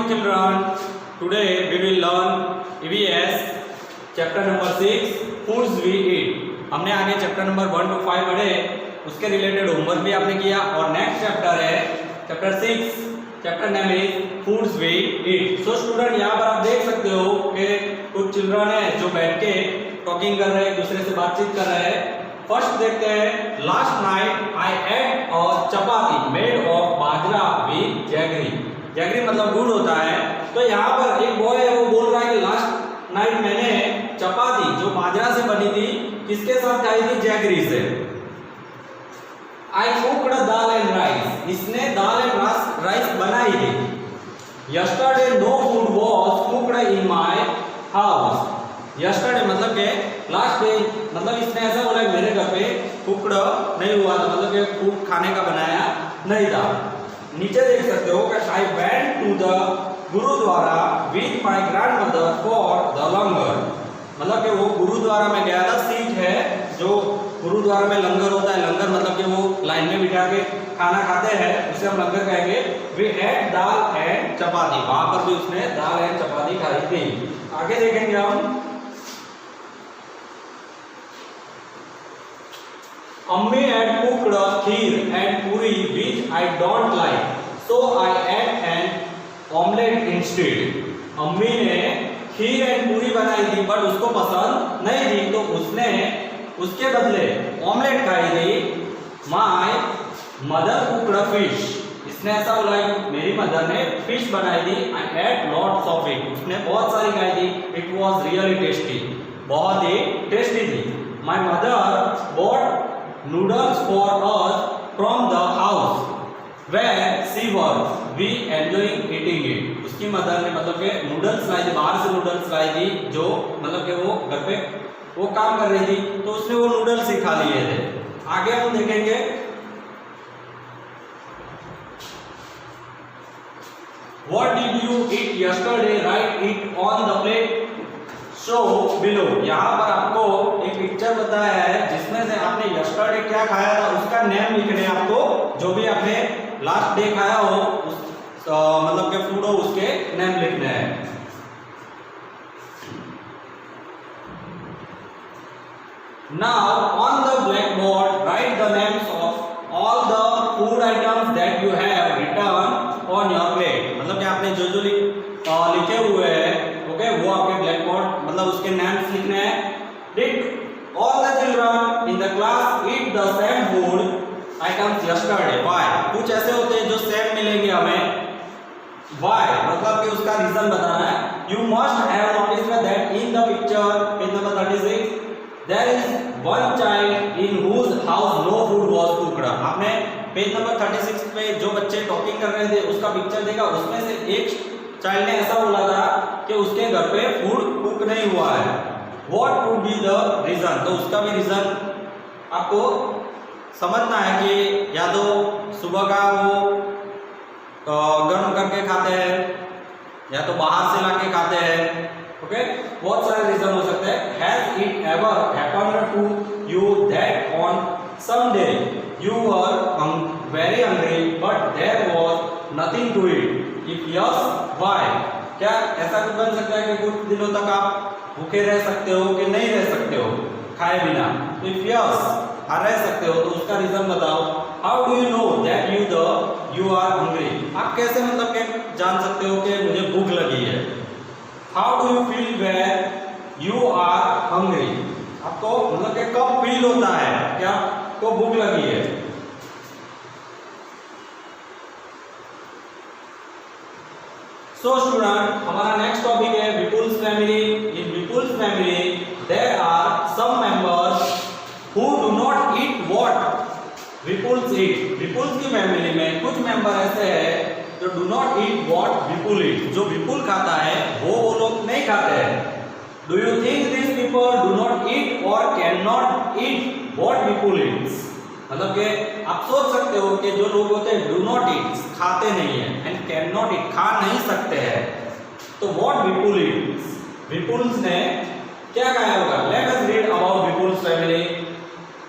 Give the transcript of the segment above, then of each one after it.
children. Today we will learn EVS chapter number 6 foods we eat. हमने आगे chapter number 1 to 5 पढ़े, उसके related homework भी आपने किया और नेक्स्ट चैप्टर है chapter 6, chapter name is foods we eat. So student यहाँ पर आप देख सकते हो कि कुछ चिल्ड्रन है जो बैठ के टॉकिंग कर रहे हैं, एक दूसरे से बातचीत कर रहे हैं. फर्स्ट देखते हैं. Last night I at a chapati made of bajra with jaggery. Jaggery मतलब गुड़ होता है. तो यहाँ पर एक बॉय है, वो बोल रहा है कि लास्ट नाइट मैंने चपाती जो बाजरा से बनी थी किसके साथ खाई थी? जैगरी से. I cooked dal and rice. इसने दाल एंड राइस बनाई थी. Yesterday no food was cooked in my house. Yesterday मतलब के लास्ट डे, मतलब इसने ऐसा बोला मेरे घर पे कुक्ड नहीं हुआ था, मतलब कि फूड खाने का बनाया नहीं था. नीचे देख सकते हो कि I went to the gurudwara with my grandmother for the langar. मतलब कि वो गुरुद्वारा में गया था. सीख है जो गुरुद्वारा में लंगर होता है. लंगर मतलब कि वो लाइन में बिठा के खाना खाते हैं, उसे हम लंगर कहेंगे. वी एट दाल एंड चपाती. वहां पर भी उसने दाल एंड चपाती खाई थी. आगे देखेंगे हम. अम्मी had cooked kheer and puri which I don't like, so I ate an omelette instead. अम्मी ने खीर एंड पूरी बनाई थी बट उसको पसंद नहीं थी, तो उसने उसके बदले ऑमलेट खाई थी. My mother cooked fish. इसने ऐसा बोला मेरी मदर ने फिश बनाई थी. I ate lots of it. उसने बहुत सारी खाई थी. It was really tasty. बहुत ही टेस्टी थी. My mother bought noodles for us from the house where she was. We enjoying eating it. उसकी मदर ने मतलब के नूडल्स लाई थी, बाहर से नूडल्स लाई थी, जो मतलब के वो घर पे वो काम कर रही थी, तो उसने वो नूडल्स ही खा लिए थे. आगे हम देखेंगे. What did you eat yesterday? Write it on the plate. Show below. यहाँ पर आपको एक पिक्चर बताया है जिसमें से आपने यस्टरडे क्या खाया था उसका नेम लिखने हैं आपको. जो भी आपने लास्ट डे खाया हो उस मतलब के फूड हो उसके नेम लिखने हैं. Now on the blackboard write the names of all the food items that you have written on your plate. मतलब कि आपने जो जो लिखे हुए हैं ओके वो आपके ब्लैक बोर्ड मतलब उसके नेम्स लिखने हैं. Did all the children in the class eat the same food items yesterday. Why. कुछ ऐसे होते हैं जो सेम मिलेंगे हमें. व्हाई मतलब कि उसका रीजन बताना है. You must have noticed that in the picture page number 36 there is one child in whose house no food was cooked. आपने पेज नंबर 36 पे जो बच्चे टॉकिंग कर रहे थे उसका पिक्चर देखा. उसमें से एक चाइल्ड ने ऐसा बोला था कि उसके घर पे फूड कुक नहीं हुआ है. What would be the reason. तो उसका भी रीजन आपको समझना है कि या तो सुबह का वो गर्म करके खाते हैं या तो बाहर से लाके खाते हैं. ओके बहुत सारे रीजन हो सकते हैं. Has it ever happened to you that on some day you were very hungry but there was nothing to eat? If yes, why? क्या ऐसा कुछ बन सकता है कि कुछ दिनों तक आप भूखे रह सकते हो कि नहीं रह सकते हो खाए बिना? If yes, रह सकते हो तो उसका रीजन बताओ. How do you know that you are hungry? आप कैसे मतलब के जान सकते हो कि मुझे भूख लगी है? How do you feel when you are hungry? आपको मतलब कि कब फील होता है क्या को भूख लगी है? सो स्टूडेंट हमारा नेक्स्ट टॉपिक है Vipul's family. In Vipul's family there are some members who do not eat what Vipul's eat. Vipul's की फैमिली में कुछ मेंबर ऐसे हैं जो do not eat what Vipul eat. जो विपुल खाता है वो लोग नहीं खाते हैं. Do you think this people do not eat or can not eat what Vipul eats. मतलब कि आप सोच सकते हो कि जो लोग होते हैं डू नॉट ईट खाते नहीं है एंड कैन नॉट ईट खा नहीं सकते हैं, तो व्हाट विपुल ईट्स. विपुल्स ने क्या खाया होगा? Let us read about Vipul's family.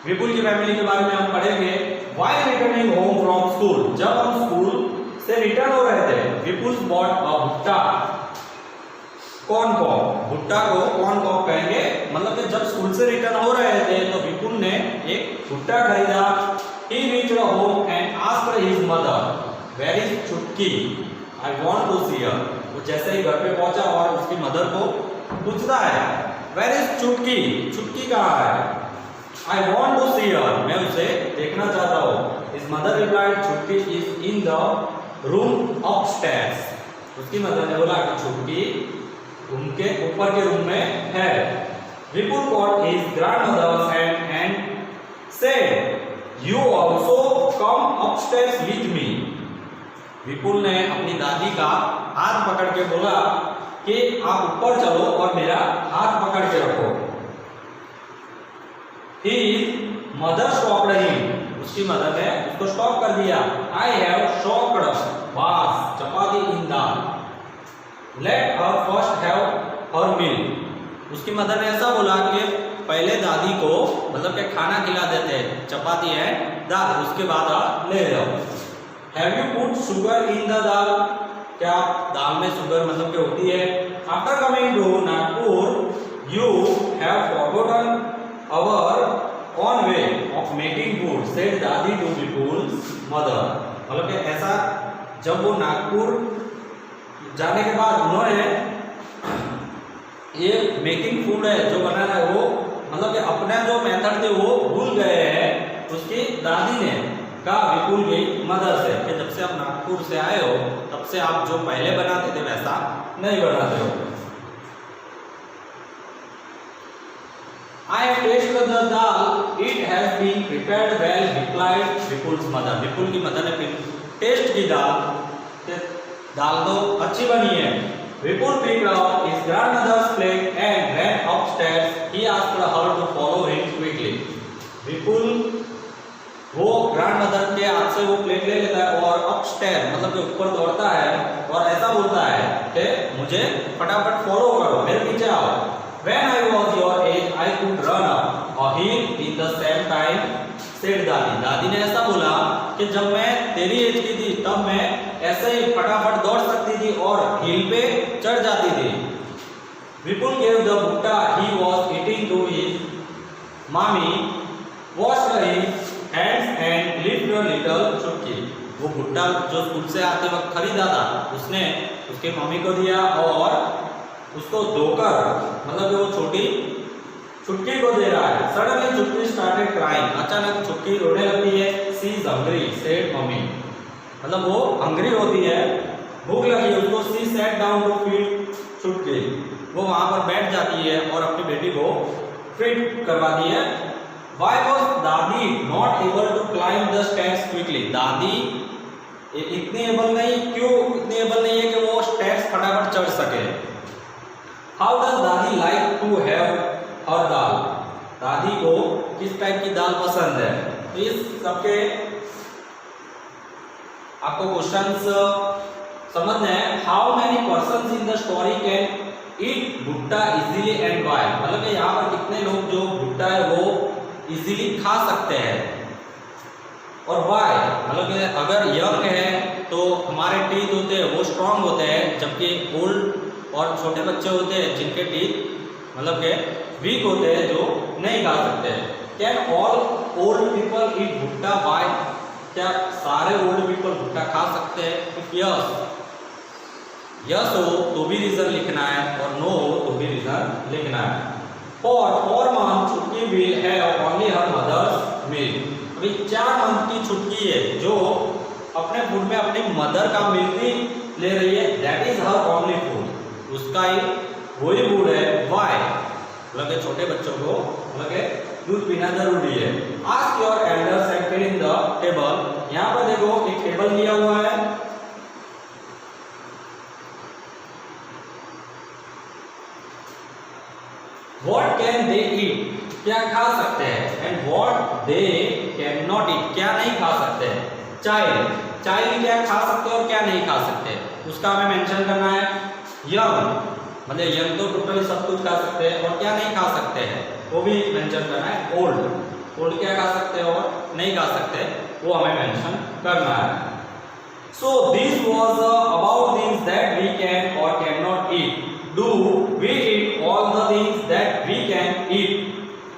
Vipul की फैमिली के बारे में हम पढ़ेंगे. While returning home from school. जब हम स्कूल से रिटर्न हो रहे थे विपुल्स बॉट अ भुट्टा. कॉर्न कॉब, भुट्टा को कॉर्न कॉब कहेंगे। मतलब कि जब स्कूल से रिटर्न हो रहे थे तो विपुल ने एक भुट्टा खरीदा। He reached home and asked his mother, "Where is चुटकी? I want to see her." वो जैसे ही घर पे पहुंचा और उसकी मदर को पूछता है, "Where is चुटकी? चुटकी कहाँ है?" "I want to see her." मैं उसे देखना चाहता हूँ। His mother replied, "चुटकी is in the room upstairs." उसकी मदर ने बोला कि चुटकी उनके ऊपर के रूम में है। विपुल caught his grandmother's hand and said, "You also come upstairs with me." विपुल ने अपनी दादी का हाथ पकड़ के बोला कि आप ऊपर चलो और मेरा हाथ पकड़ के रखो। His mother stopped him. उसकी मदर ने उसको स्टॉप कर दिया। I have shocked was chapati in dal. Let her first have her meal. उसकी मदर ने ऐसा बोला कि पहले दादी को मतलब कि खाना खिला देते हैं, चपाती है दाल, उसके बाद आप ले जाओ। Have you put sugar in the dal? क्या दाल में शुगर मतलब कि होती है? After coming to Nagpur, you have forgotten our own way of making food, said दादी to Vipul's mother. मतलब कि ऐसा जब वो नागपुर जाने के बाद उन्होंने ये मेकिंग फूड है जो बनाना है वो मतलब कि अपना जो मेथड थे वो भूल गए हैं। उसकी दादी ने कहा विपुल की मदर से कि जब से आप नागपुर से आए हो तब से आप जो पहले बनाते थे वैसा नहीं बनाते हो। I have tasted the dal. It has been prepared well, replied Vipul's mother. विपुल की मदर ने टेस्ट की दाल तो अच्छी बनी है। Vipul picked up his grandmother's plate and ran upstairs. He asked her to follow him quickly. विपुल वो grandmother के हाथ से वो प्लेट ले लेता है और अपस्टेयर मतलब कि ऊपर दौड़ता है और ऐसा बोलता है कि मुझे फटाफट फॉलो करो, मेरे पीछे आओ। When I was your age, I could run up a hill in the same time, said दादी। दादी ने ऐसा बोला कि जब मैं तेरी एज की थी तब मैं ऐसे ही फटाफट दौड़ सकती थी और हिल पे चढ़ जाती थी। विपुल gave the bhutta he was eating to his mommy, washed his hands and lifted a little चुटकी। वो भुट्टा जो स्कूल से आते वक्त खरीदा था उसने उसके मम्मी को दिया और उसको धोकर मतलब वो छोटी चुटकी को दे रहा है। सडनली चुटकी स्टार्टेड क्राइंग। अचानक चुटकी रोने लगती है। She is hungry, said mummy. मतलब वो हंग्री होती है, भूख लगी है उसको। She sat down to feed Chutki. वो वहां पर बैठ जाती है और अपनी बेटी को फीड करवाती है। Why was दादी not able to climb the stairs quickly? दादी इतनी एबल नहीं, क्यों इतनी एबल नहीं है कि वो स्टेयर्स फटाफट चढ़ सके। How does दादी like to have her दाल? दादी को किस टाइप की दाल पसंद है? तो इस सबके आपको क्वेश्चंस समझना है। How many persons in the story can eat भुट्टा easily and why? मतलब कि यहाँ पर कितने लोग जो भुट्टा है वो इजीली खा सकते हैं और वाई मतलब कि अगर यंग है तो हमारे टीथ होते हैं वो स्ट्रांग होते हैं, जबकि ओल्ड और छोटे बच्चे होते हैं जिनके टीथ मतलब के वीक होते हैं जो नहीं खा सकते। Can all old people eat भुट्टा? वाई? क्या सारे ओल्ड पीपल भुट्टा खा सकते हैं? इफ यस हो तो भी रीजन लिखना है और नो हो तो भी रीजन लिखना है। For 4 months चुटकी will have only her mother's milk. अभी 4 मंथ की छुटकी है जो अपने फूड में अपनी मदर का मिल्क भी ले रही है। That is her only food. उसका ही वही फूड है। Why? मतलब छोटे बच्चों को मतलब दूध पीना जरूरी है। Ask your elders and fill in the table. यहाँ पर देखो एक टेबल दिया हुआ है। What can they eat? क्या खा सकते हैं? And what they cannot eat? क्या नहीं खा सकते हैं? चाइल्ड क्या खा सकते हैं और क्या नहीं खा सकते हैं उसका हमें मेंशन करना है। यंग मतलब यंग तो टोटली सब कुछ खा सकते हैं और क्या नहीं खा सकते हैं वो भी मेंशन करना है। ओल्ड क्या खा सकते हैं और नहीं खा सकते वो हमें मेंशन करना है। So this was about things that we can or cannot eat. Do we eat all the things that we can eat.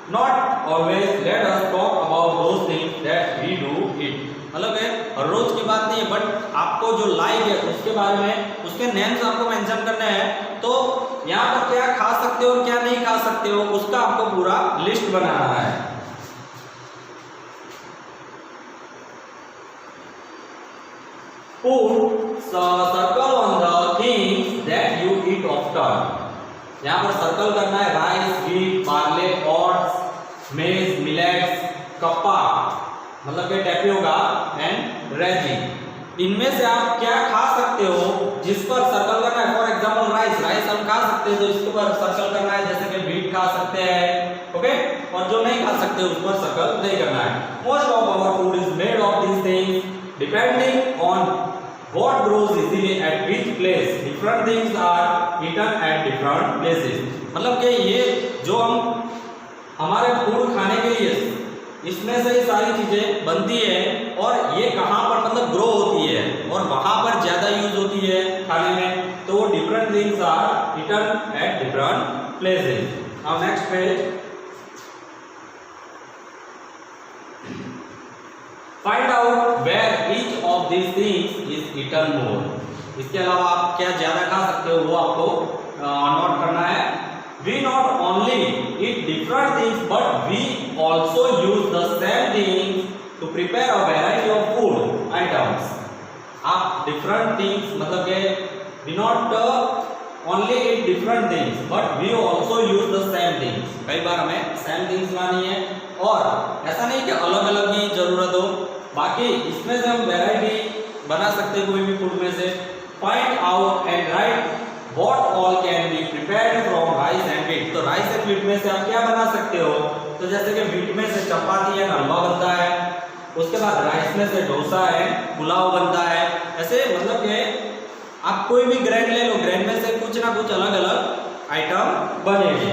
Not always let us talk about those things that we do eat. मतलब है हर रोज की बात नहीं है, but आपको जो like है उसके बारे में, उसके नेम्स आपको मेंशन करने हैं। तो यहाँ पर क्या खा सकते हो और क्या नहीं खा सकते हो उसका आपको पूरा लिस्ट बनाना है। Put circle on the things that you eat often. यहाँ पर सर्कल करना है राइस, व्हीट, बार्ले, ओट्स, मेज, मिलेट्स, कप्पा मतलब कि टेपियोका एंड रेजी। इनमें से आप क्या खा सकते हो जिस पर सर्कल करना है। फॉर एग्जांपल राइस हम खा सकते हैं तो इसके ऊपर सर्कल करना है, जैसे कि व्हीट खा सकते हैं, ओके, और जो नहीं खा सकते उस पर सर्कल नहीं करना है। Most of our food is made of this things depending on what grows easily at which place different things are eaten at different places। मतलब कि ये जो हम हमारे फूड खाने के लिए इसमें से सारी चीजें बनती है और ये कहाँ पर मतलब ग्रो होती है और वहां पर ज्यादा यूज होती है खाने में, तो वो different things are eaten at different places. Now next page, find out where each of this things is eaten more. इसके अलावा आप क्या ज्यादा खा सकते हो वो आपको नोट करना है। We not only eat different things but we also use the same things to prepare a variety of food items. आप डिफरेंट थिंग्स मतलब के we not only eat different things but we also use the same things. कई बार हमें same things लानी है और ऐसा नहीं कि अलग अलग ही जरूरत हो, बाकी इसमें से हम वैरायटी बना सकते हैं कोई भी फूड में से। Find out and right what all can be prepared from rice and wheat. तो राइस एंड व्हीट में से आप क्या बना सकते हो, तो जैसे कि व्हीट में से चपाती है, हलवा बनता है, उसके बाद राइस में से डोसा है, पुलाव बनता है। ऐसे मतलब कि आप कोई भी ग्रेन ले लो, ग्रेन में से कुछ ना कुछ अलग अलग आइटम बनेंगे।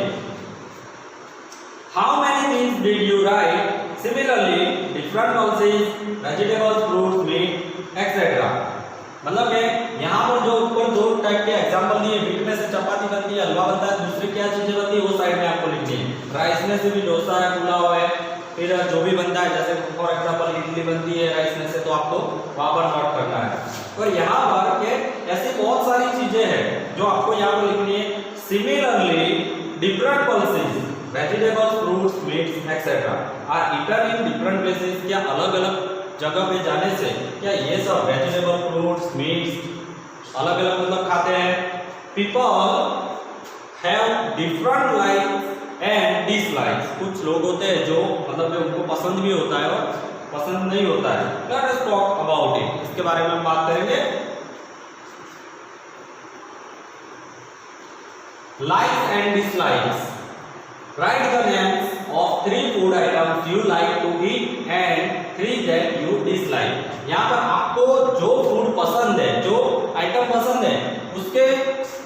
How many things did you write? Similarly, different pulses, vegetables, fruits, meat, etc. मतलब कि यहाँ पर जो ऊपर दो टाइप के एग्जांपल दिए, व्हीट में से चपाती बनती है, हलवा बनता है, दूसरी क्या चीजें बनती है वो साइड में आपको लिखनी है। राइस में से भी डोसा है, पुलाव है, फिर जो भी बनता है जैसे फॉर एग्जांपल इडली बनती है राइस में से, तो आपको वहाँ पर नोट करना है। और यहाँ पर के ऐसी बहुत सारी चीजें हैं जो आपको यहाँ पर लिखनी है। Similarly, different pulses, vegetables, fruits, meats, etc. are eaten in different places। क्या अलग अलग जगह पे जाने से क्या ये सब वेजिटेबल, फ्रूट्स, मीट्स अलग अलग मतलब खाते हैं। People have different likes and dislikes. कुछ लोग होते हैं जो मतलब उनको पसंद भी होता है और पसंद नहीं होता है। Let us talk about it. इसके बारे में हम बात करेंगे। Likes and dislikes. Write the names of 3 food items you like to eat and 3 that you dislike। यहाँ पर आपको जो फूड पसंद है, जो आइटम पसंद है, उसके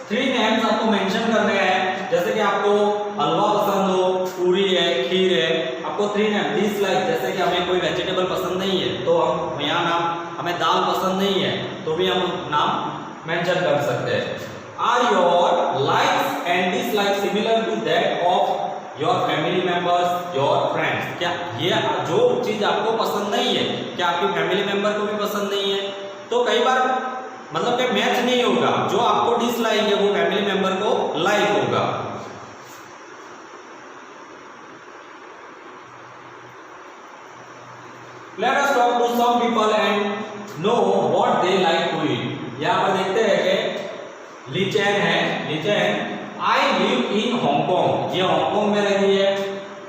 3 नेम्स आपको मेंशन करने हैं। जैसे कि आपको हलवा पसंद हो, पूरी है, खीर है, आपको 3 नेम। डिसलाइक जैसे कि हमें कोई वेजिटेबल पसंद नहीं है तो हम यहाँ नाम, हमें दाल पसंद नहीं है तो भी हम नाम मेंशन कर सकते हैं। Are your likes and dislikes similar to that of your family members, your friends? क्या ये जो चीज आपको पसंद नहीं है क्या आपकी फैमिली मेंबर को भी पसंद नहीं है? तो कई बार मतलब कि मैच नहीं होगा, जो आपको डिसलाइक है वो फैमिली मेंबर को लाइक होगा। Let us talk to some people and know what they like to eat। यहाँ पर देखते हैं कि लीचेन है, lichen I live in Hong Kong। ये हांगकांग में रहती है।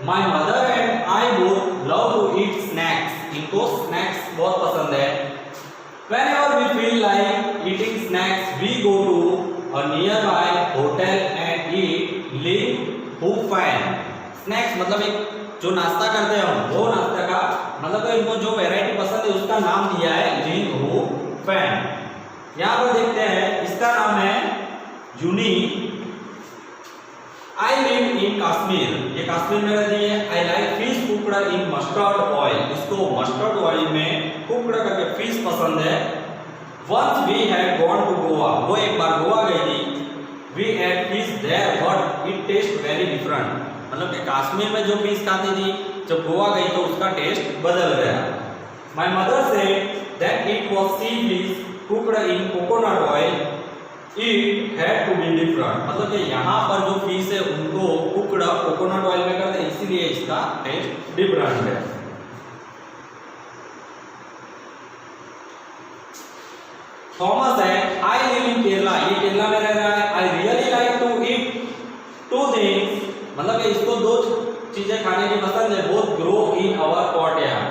My mother and I both love to eat snacks। इनको स्नैक्स बहुत पसंद है। Whenever we feel like eating snacks, we go to a nearby hotel and eat Ling Hu Fan। Snacks मतलब एक जो नाश्ता करते हैं हम, वो नाश्ता का मतलब इनको जो वैरायटी पसंद है उसका नाम दिया है Ling Hu Fan। यहाँ पर देखते हैं, इसका नाम है यूनी। I live in Kashmir. ये कश्मीर में रहती है। I like fish cooked in mustard oil। इसको मस्टर्ड ऑयल में कुकड करके फिश पसंद है। Once we had gone to Goa। वो एक बार गोवा गई थी। we ate fish there but it tastes very different. मतलब कि कश्मीर में जो फिश खाती थी जब गोवा गई तो उसका टेस्ट बदल गया. My mother said that it was sea fish cooked in coconut oil. It had to be different. मतलब कि यहाँ पर जो फिश है उनको कुकड कोकोनट ऑयल में करते हैं इसीलिए इसका टेस्ट डिफरेंट है. थॉमस है I live in Kerala. ये केरला में रह रहा है. I really like to eat two things. मतलब कि इसको दो चीजें खाने की पसंद है. Both grow in our courtyard.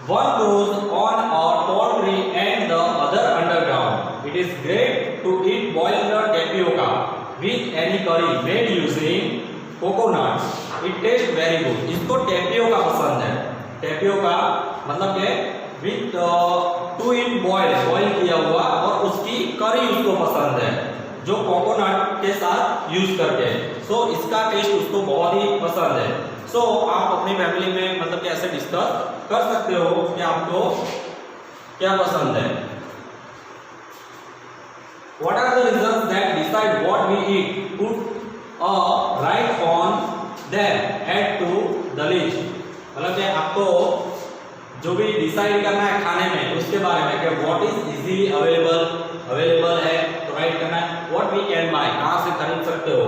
One grows on a tall tree and the other underground. It is great to eat boiled tapioca with any curry made using coconut. It tastes very good. इसको tapioca पसंद है. Tapioca मतलब कि with to in boil किया हुआ और उसकी करी उसको पसंद है जो कोकोनट के साथ यूज करते हैं. सो इसका टेस्ट उसको बहुत ही पसंद है. सो आप अपनी फैमिली में मतलब कि ऐसे डिस्कस कर सकते हो कि आपको क्या पसंद है. What are the reasons that decide what we eat? Put a right on them. Add to the list. मतलब कि आपको जो भी डिसाइड करना है खाने में उसके बारे में कि व्हाट इज इजीली अवेलेबल है तो राइट करना है. व्हाट वी कैन बाय कहाँ से खरीद सकते हो.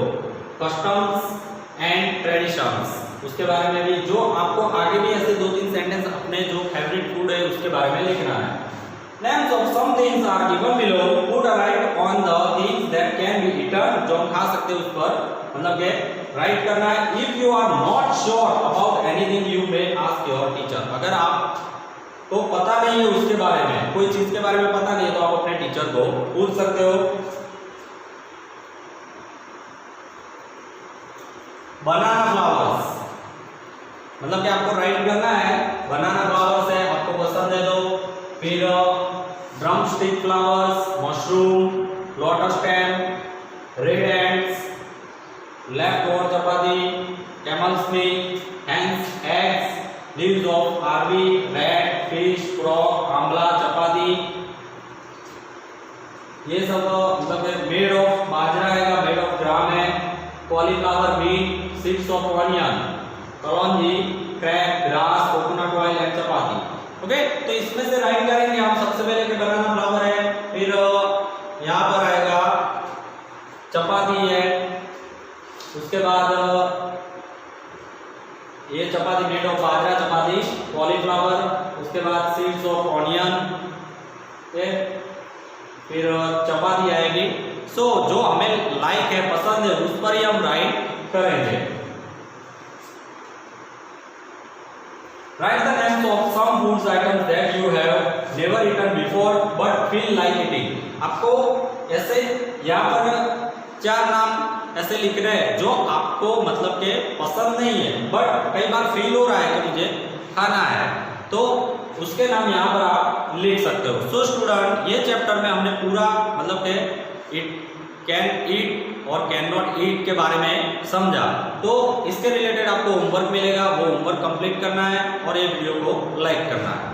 कस्टम्स एंड ट्रेडिशंस उसके बारे में भी जो आपको आगे भी ऐसे 2-3 सेंटेंस अपने जो फेवरेट फूड है उसके बारे में लिखना है. Names of some things are given below. Put a right on the things that can be eaten जो हम खा सकते हैं उस पर मतलब कि राइट करना है. If you are not sure about anything you may ask your teacher. अगर आप तो पता नहीं है उसके बारे में कोई चीज के बारे में पता नहीं है तो आप अपने टीचर को पूछ सकते हो. बनाना फ्लावर्स मतलब कि आपको राइट करना है. बनाना फ्लावर्स है आपको पसंद है तो. फिर drumstick flowers, mushroom, lotus stem, red ants, left over chapati, camels milk, hens eggs, leaves of arvi, red fish, frog, amla chapati. ये सब मतलब मेड ऑफ बाजरा है, मेड ऑफ ग्राम है. Cauliflower, bean, seeds of onion, kalonji, crab, grass, coconut oil and chapati. Okay तो इसमें से right करेंगे हम. सबसे पहले के बनाना फ्लावर है, फिर यहाँ पर आएगा चपाती है, उसके बाद ये chapati made of bajra chapati, cauliflower, उसके बाद सीड्स ऑफ ऑनियन, फिर चपाती आएगी. सो जो हमें लाइक है पसंद है उस पर ही हम राइट करेंगे. Write the names of some foods items that you have never eaten before but feel like eating. आपको ऐसे यहाँ पर 4 नाम ऐसे लिख रहे हैं जो आपको मतलब के पसंद नहीं है बट कई बार फील हो रहा है कि मुझे खाना है तो उसके नाम यहाँ पर आप लिख सकते हो. सो स्टूडेंट ये चैप्टर में हमने पूरा मतलब के it can eat or can not ईट के बारे में समझा. तो इसके रिलेटेड आपको होमवर्क मिलेगा, वो होमवर्क कंप्लीट करना है और ये वीडियो को लाइक करना है.